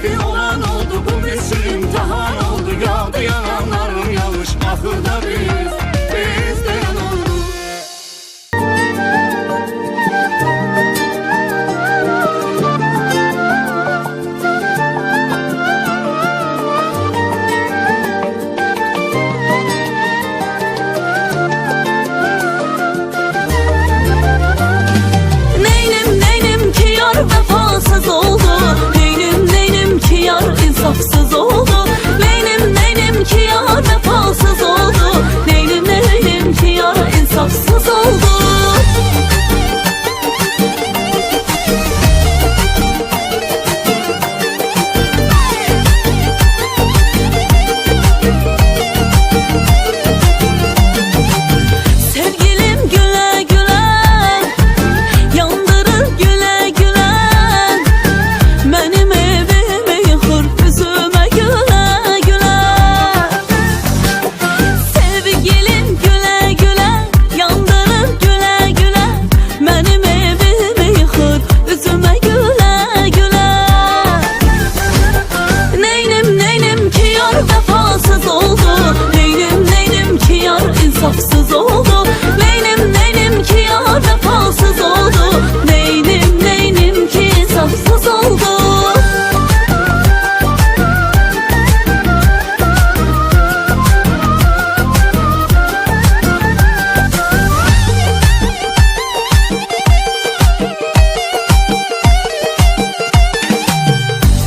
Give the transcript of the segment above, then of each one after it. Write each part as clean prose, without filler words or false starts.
geçti olan oldu, bu bir imtihan oldu. Yağdı yalanlarım yağış, ahırda biz de yanarız. Vefasız oldu, neynim ki yar insafsız oldu. Neynim ki yar vefasız oldu, neynim ki yar insafsız oldu. Sevgilim güle güle yandırır güle güle, benim evimi yıkır üzüme güle güle. Sevgilim güle güle yandırır güle güle, benim evimi yıkır üzüme güle güle. Neynim ki yar vefasız oldu, neynim ki yar insafsız oldu. Neynim ki yar vefasız oldu, neynim ki insafsız oldu.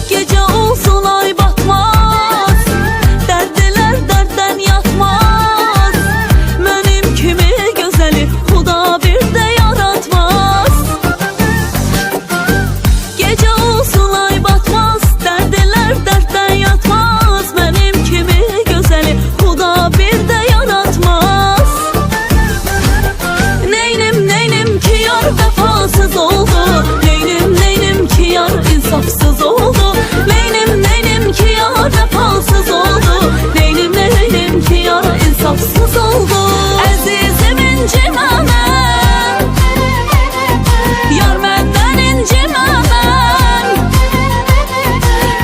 Gece olsun ay batmaz, dertliler dertten yatmaz. Benim kimi gözeli Xuda bir de yaratmaz. Gece olsun ay batmaz, dertliler dertten yatmaz. Benim kimi gözeli Xuda bir de yaratmaz. Neynim ki yar vefasız oldu, neynim ki yar insafsız oldu. Neynim ki yar vefasız oldu, neynim ki yar insafsız oldu. Əzizim incimə mən, yar məndən incimə mən.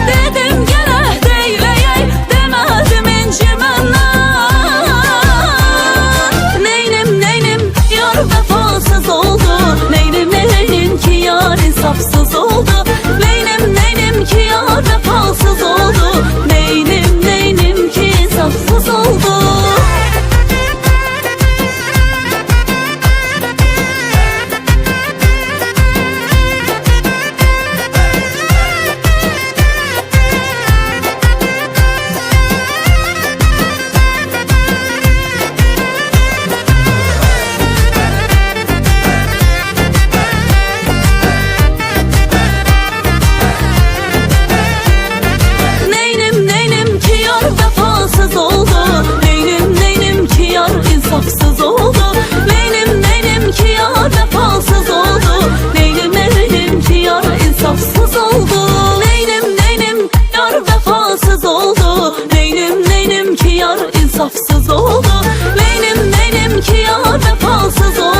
Dedim gərək deyləyək, demədim incimə mən. Neynim yar vefasız oldu, neynim ki yar insafsız oldu. Neynim ki yar vefasız oldu, neynim ki insafsız oldu. Neynim ki yar vefasız oldu, neynim ki yar insafsız oldu. Neynim ki yar vefasız oldu, neynim ki yar insafsız oldu. Neynim yar vefasız oldu, neynim ki yar insafsız oldu. Neynim ki yar vefasız oldu.